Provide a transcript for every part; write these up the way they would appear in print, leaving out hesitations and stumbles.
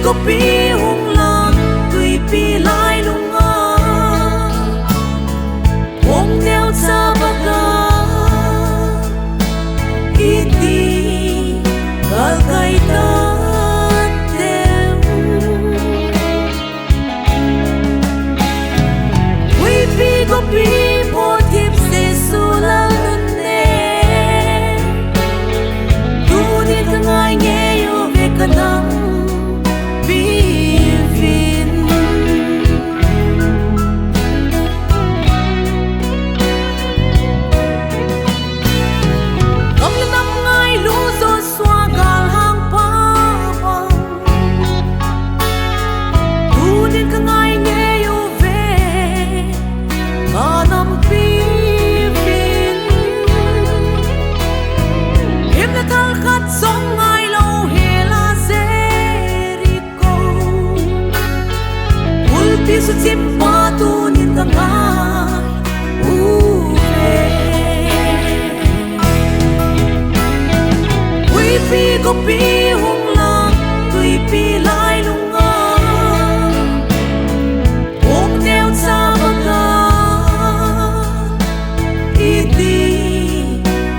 có pi hung lang tùy pi lai lung a hong neo cha baga iti gal kai tan tem tùy pi có pi po tip se su lang nun ne tu ni ka ngai nghe yo ve ka nang su chim pa tu nin ka ngai u ve pi ko pi hung lang tui pi lai lung a hong neo cha baga iti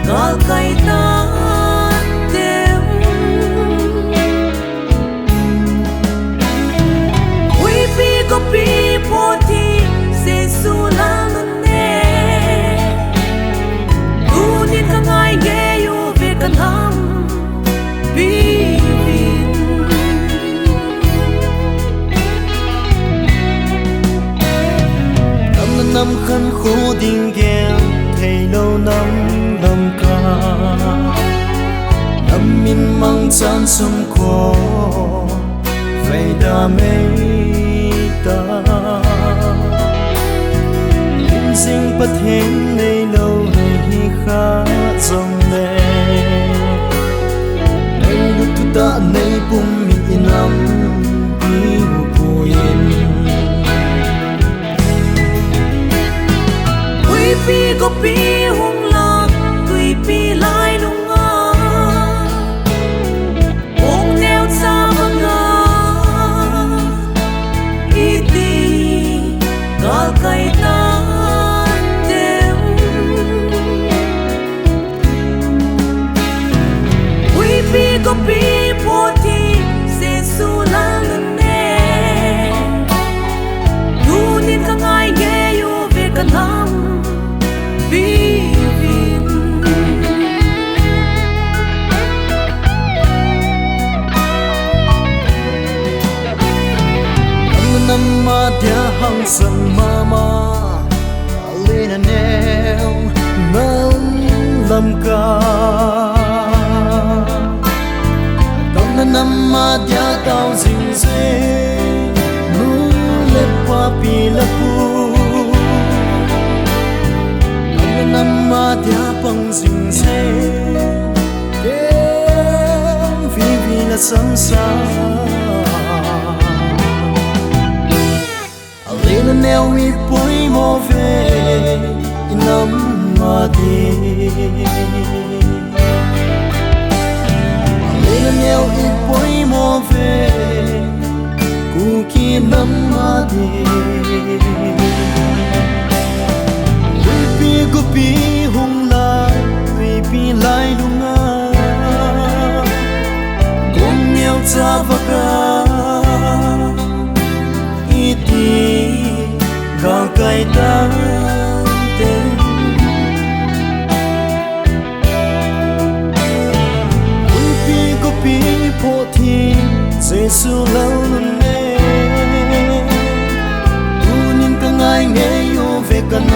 gal kai tan tem pi ko pi po ti se su lang nun ne tu ni ka ngai nghe yo ve kan ham pi vin năm khăn khô đinh gheo thầy lâu năm năm ca năm min mang chan sum kho vậy đa mê ta linh sinh bất hên nay lâu hay khá dòng nè nay lúc tu ta nay bung mi in lắm yêu buồn ui pi có pi hung lang tùy pi lai lung a hong neo cha baga iti gal kai tan tem ui pi có pi po ti se su lang nun ne tu nin ka ngai nghe yo ve kan ham pi vin năm ma dia hang sang mama lena neo nam lam ka dam năm ma dia tao jing se nu le pa pi la pu năm ma dia pang jing se ke vi vi la sam sa Lena neo mi poi mo ve inam ma di Lena neo mi poi mo ve ku ki nam ma di Ui pi gu pi hung la ui pi lai lunga Gong neo cha vaga iti gal kai tan tem ui pi ko pi po thi Jesu lâu nun ne tu nin ka ngai nghe yo ve kan